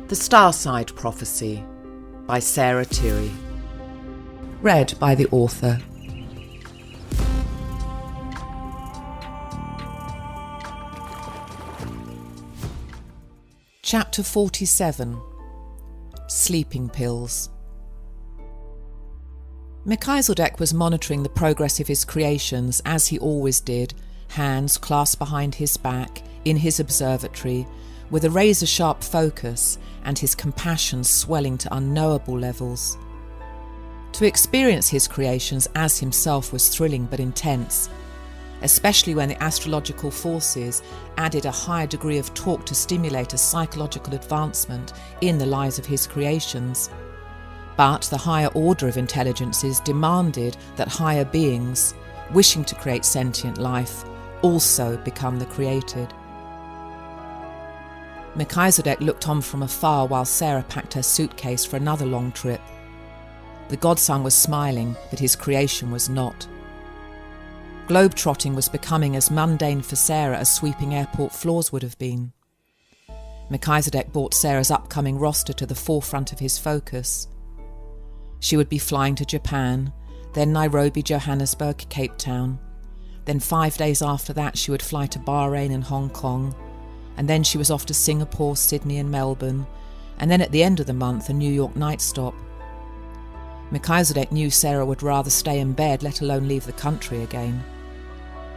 The Starside Prophecy by Sarah Tirri. Read by the author. Chapter 47. Sleeping Pills. Melchizedek was monitoring the progress of his creations as he always did, hands clasped behind his back, in his observatory, with a razor-sharp focus and his compassion swelling to unknowable levels. To experience his creations as himself was thrilling but intense, especially when the astrological forces added a higher degree of talk to stimulate a psychological advancement in the lives of his creations. But the higher order of intelligences demanded that higher beings, wishing to create sentient life, also become the created. Melchizedek looked on from afar while Sarah packed her suitcase for another long trip. The godson was smiling, but his creation was not. Globetrotting was becoming as mundane for Sarah as sweeping airport floors would have been. Melchizedek brought Sarah's upcoming roster to the forefront of his focus. She would be flying to Japan, then Nairobi, Johannesburg, Cape Town. Then 5 days after that she would fly to Bahrain and Hong Kong, and then she was off to Singapore, Sydney and Melbourne, and then at the end of the month a New York night stop. Melchizedek knew Sarah would rather stay in bed, let alone leave the country again.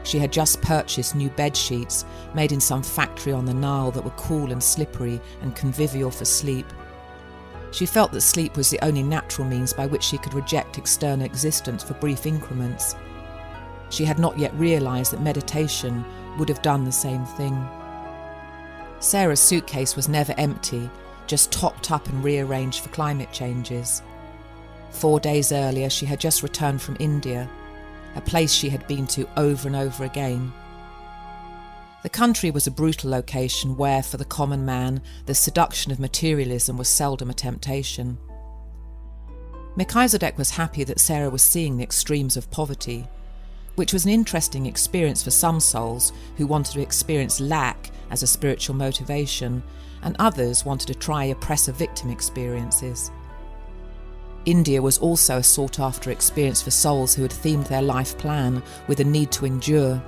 She had just purchased new bed sheets made in some factory on the Nile that were cool and slippery and convivial for sleep. She felt that sleep was the only natural means by which she could reject external existence for brief increments. She had not yet realised that meditation would have done the same thing. Sarah's suitcase was never empty, just topped up and rearranged for climate changes. 4 days earlier she had just returned from India, a place she had been to over and over again. The country was a brutal location where, for the common man, the seduction of materialism was seldom a temptation. Melchizedek was happy that Sarah was seeing the extremes of poverty, which was an interesting experience for some souls who wanted to experience lack as a spiritual motivation, and others wanted to try oppressive victim experiences. India was also a sought-after experience for souls who had themed their life plan with a need to endure.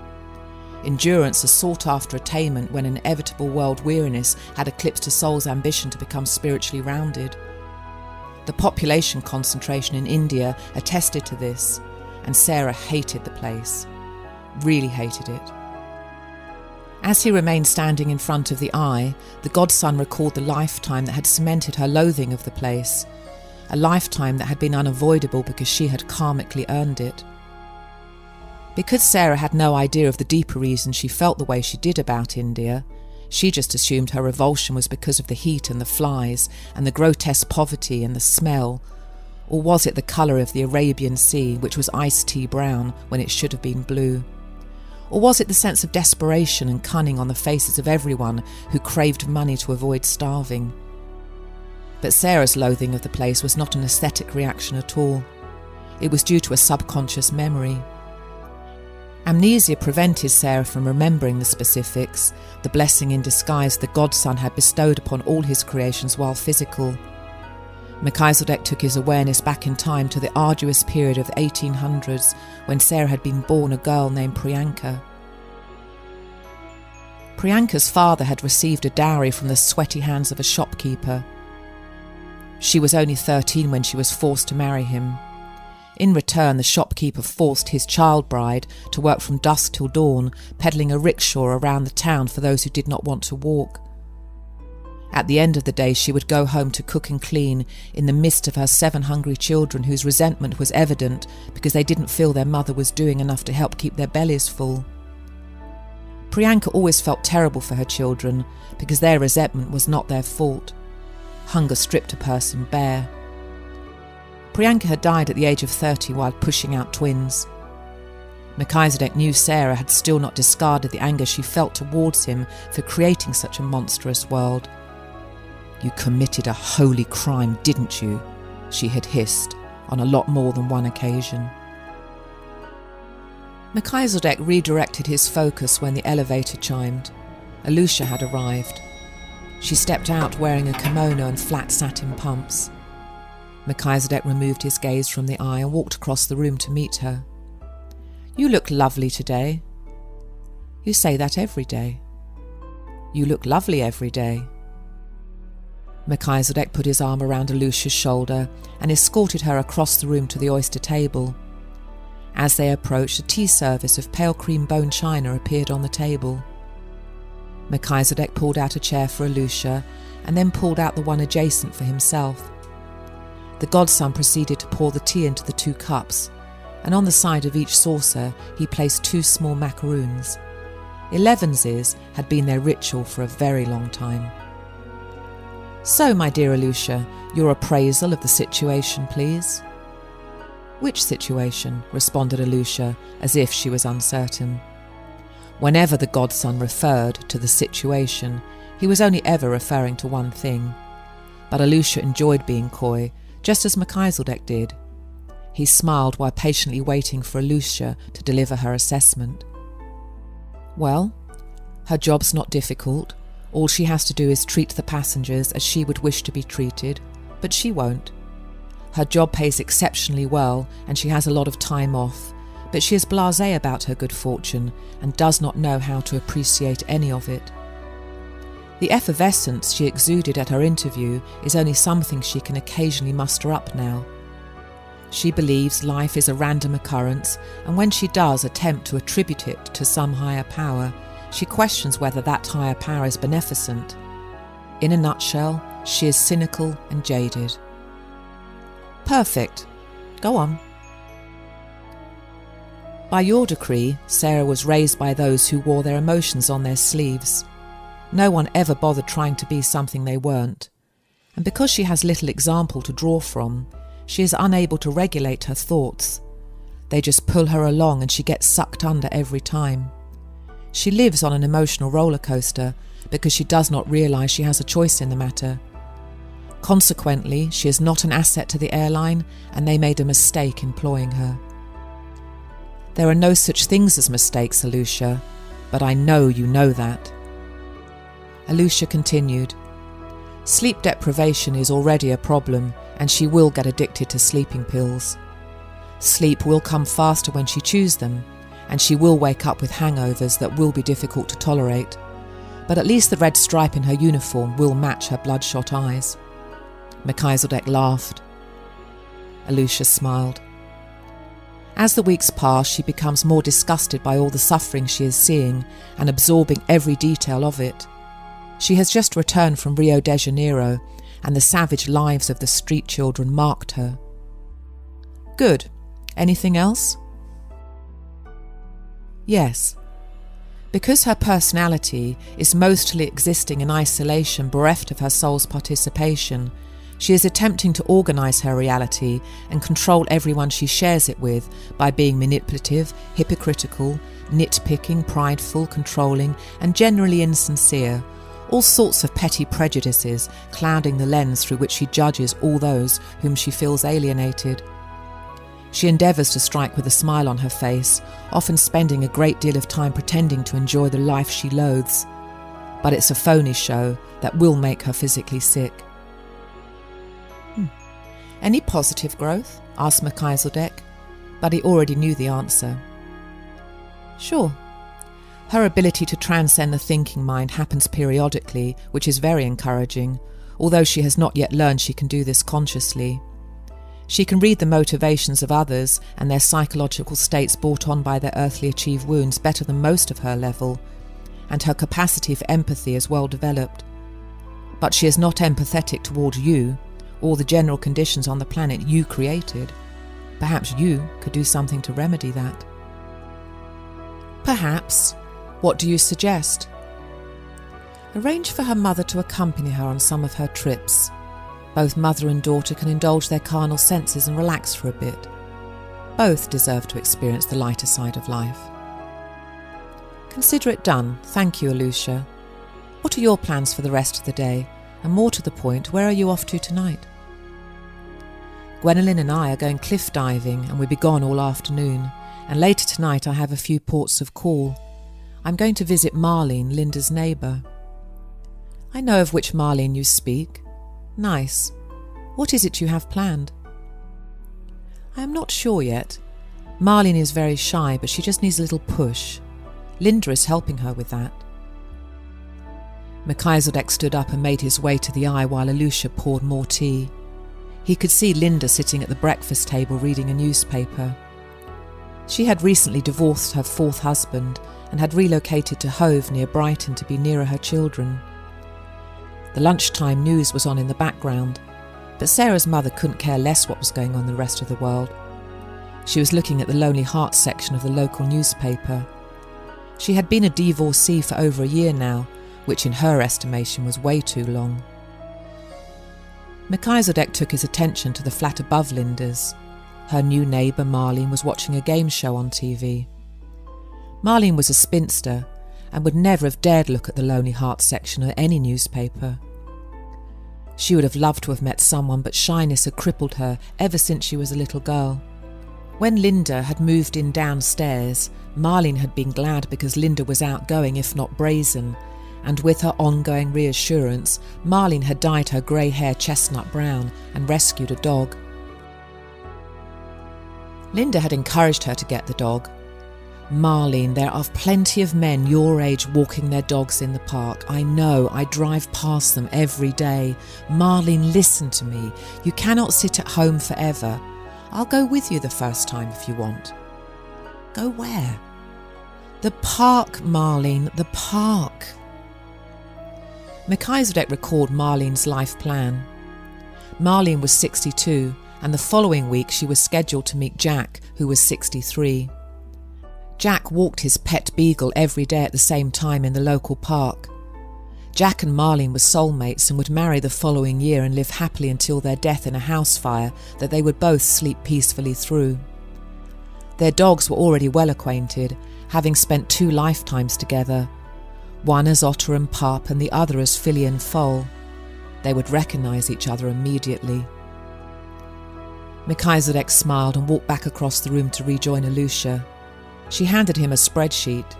Endurance, a sought-after attainment when inevitable world weariness had eclipsed a soul's ambition to become spiritually rounded. The population concentration in India attested to this, and Sarah hated the place, really hated it. As he remained standing in front of the eye, the godson recalled the lifetime that had cemented her loathing of the place, a lifetime that had been unavoidable because she had karmically earned it. Because Sarah had no idea of the deeper reason she felt the way she did about India, she just assumed her revulsion was because of the heat and the flies and the grotesque poverty and the smell. Or was it the colour of the Arabian Sea, which was iced tea brown when it should have been blue? Or was it the sense of desperation and cunning on the faces of everyone who craved money to avoid starving? But Sarah's loathing of the place was not an aesthetic reaction at all. It was due to a subconscious memory. Amnesia prevented Sarah from remembering the specifics, the blessing in disguise the godson had bestowed upon all his creations while physical. Melchizedek took his awareness back in time to the arduous period of the 1800s when Sarah had been born a girl named Priyanka. Priyanka's father had received a dowry from the sweaty hands of a shopkeeper. She was only 13 when she was forced to marry him. In return, the shopkeeper forced his child bride to work from dusk till dawn, peddling a rickshaw around the town for those who did not want to walk. At the end of the day, she would go home to cook and clean in the midst of her 7 hungry children whose resentment was evident because they didn't feel their mother was doing enough to help keep their bellies full. Priyanka always felt terrible for her children because their resentment was not their fault. Hunger stripped a person bare. Priyanka had died at the age of 30 while pushing out twins. Melchizedek knew Sarah had still not discarded the anger she felt towards him for creating such a monstrous world. "You committed a holy crime, didn't you?" she had hissed on a lot more than one occasion. Melchizedek redirected his focus when the elevator chimed. Alusha had arrived. She stepped out wearing a kimono and flat satin pumps. Melchizedek removed his gaze from the eye and walked across the room to meet her. "You look lovely today." "You say that every day." "You look lovely every day." Melchizedek put his arm around Alusha's shoulder and escorted her across the room to the oyster table. As they approached, a tea service of pale cream bone china appeared on the table. Melchizedek pulled out a chair for Alusha and then pulled out the one adjacent for himself. The godson proceeded to pour the tea into the 2 cups, and on the side of each saucer he placed 2 small macaroons. 11s had been their ritual for a very long time. "So, my dear Alusha, your appraisal of the situation, please." "Which situation?" responded Alusha, as if she was uncertain. Whenever the godson referred to the situation, he was only ever referring to one thing. But Alusha enjoyed being coy, just as Melchizedek did. He smiled while patiently waiting for Alusha to deliver her assessment. "Well, her job's not difficult. All she has to do is treat the passengers as she would wish to be treated, but she won't. Her job pays exceptionally well and she has a lot of time off, but she is blasé about her good fortune and does not know how to appreciate any of it. The effervescence she exuded at her interview is only something she can occasionally muster up now. She believes life is a random occurrence, and when she does attempt to attribute it to some higher power, she questions whether that higher power is beneficent. In a nutshell, she is cynical and jaded." "Perfect. Go on." "By your decree, Sarah was raised by those who wore their emotions on their sleeves. No one ever bothered trying to be something they weren't. And because she has little example to draw from, she is unable to regulate her thoughts. They just pull her along and she gets sucked under every time. She lives on an emotional roller coaster because she does not realise she has a choice in the matter. Consequently, she is not an asset to the airline, and they made a mistake employing her." "There are no such things as mistakes, Alusha, but I know you know that." Alusha continued, "Sleep deprivation is already a problem, and she will get addicted to sleeping pills. Sleep will come faster when she chews them, and she will wake up with hangovers that will be difficult to tolerate, but at least the red stripe in her uniform will match her bloodshot eyes." Melchizedek laughed. Alusha smiled. As the weeks pass, she becomes more disgusted by all the suffering she is seeing and absorbing every detail of it. She has just returned from Rio de Janeiro, and the savage lives of the street children marked her. "Good. Anything else?" "Yes. Because her personality is mostly existing in isolation, bereft of her soul's participation, she is attempting to organise her reality and control everyone she shares it with by being manipulative, hypocritical, nitpicking, prideful, controlling, and generally insincere, all sorts of petty prejudices clouding the lens through which she judges all those whom she feels alienated. She endeavours to strike with a smile on her face, often spending a great deal of time pretending to enjoy the life she loathes, but it's a phony show that will make her physically sick." "Any positive growth?" asked Melchizedek, but he already knew the answer. "Sure. Her ability to transcend the thinking mind happens periodically, which is very encouraging, although she has not yet learned she can do this consciously. She can read the motivations of others and their psychological states brought on by their earthly achieved wounds better than most of her level, and her capacity for empathy is well developed. But she is not empathetic toward you, or the general conditions on the planet you created. Perhaps you could do something to remedy that." "Perhaps. What do you suggest?" "Arrange for her mother to accompany her on some of her trips. Both mother and daughter can indulge their carnal senses and relax for a bit. Both deserve to experience the lighter side of life." "Consider it done. Thank you, Alusha. What are your plans for the rest of the day? And more to the point, where are you off to tonight?" "Gwendolen and I are going cliff diving, and we'll be gone all afternoon. And later tonight I have a few ports of call. I'm going to visit Marlene, Linda's neighbour." I know of which Marlene you speak. Nice. What is it you have planned? I am not sure yet. Marlene is very shy, but she just needs a little push. Linda is helping her with that. Melchizedek stood up and made his way to the eye while Alusha poured more tea. He could see Linda sitting at the breakfast table reading a newspaper. She had recently divorced her fourth husband and had relocated to Hove near Brighton to be nearer her children. The lunchtime news was on in the background, but Sarah's mother couldn't care less what was going on in the rest of the world. She was looking at the Lonely Hearts section of the local newspaper. She had been a divorcee for over a year now, which in her estimation was way too long. Melchizedek took his attention to the flat above Linda's. Her new neighbour Marlene was watching a game show on TV. Marlene was a spinster and would never have dared look at the Lonely Hearts section of any newspaper. She would have loved to have met someone, but shyness had crippled her ever since she was a little girl. When Linda had moved in downstairs, Marlene had been glad because Linda was outgoing if not brazen, and with her ongoing reassurance, Marlene had dyed her grey hair chestnut brown and rescued a dog. Linda had encouraged her to get the dog. Marlene, there are plenty of men your age walking their dogs in the park. I know, I drive past them every day. Marlene, listen to me. You cannot sit at home forever. I'll go with you the first time if you want. Go where? The park, Marlene, the park. Melchizedek recalled Marlene's life plan. Marlene was 62, and the following week she was scheduled to meet Jack, who was 63. Jack walked his pet beagle every day at the same time in the local park. Jack and Marlene were soulmates and would marry the following year and live happily until their death in a house fire that they would both sleep peacefully through. Their dogs were already well acquainted, having spent 2 lifetimes together, one as otter and pup and the other as filly and foal. They would recognise each other immediately. Melchizedek smiled and walked back across the room to rejoin Alusha. She handed him a spreadsheet.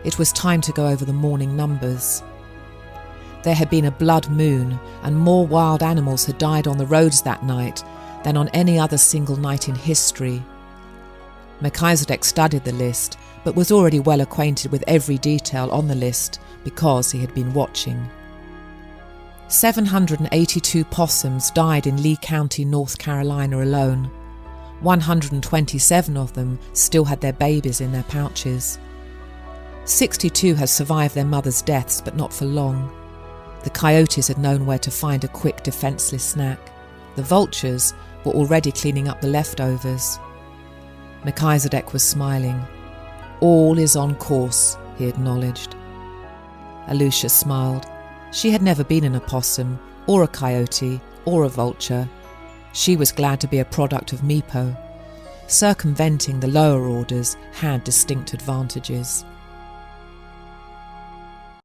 It was time to go over the morning numbers. There had been a blood moon, and more wild animals had died on the roads that night than on any other single night in history. Melchizedek studied the list, but was already well acquainted with every detail on the list because he had been watching. 782 possums died in Lee County, North Carolina alone. 127 of them still had their babies in their pouches. 62 had survived their mothers' deaths, but not for long. The coyotes had known where to find a quick, defenceless snack. The vultures were already cleaning up the leftovers. Melchizedek was smiling. All is on course, he acknowledged. Alusha smiled. She had never been an opossum, or a coyote, or a vulture. She was glad to be a product of Meepo. Circumventing the lower orders had distinct advantages.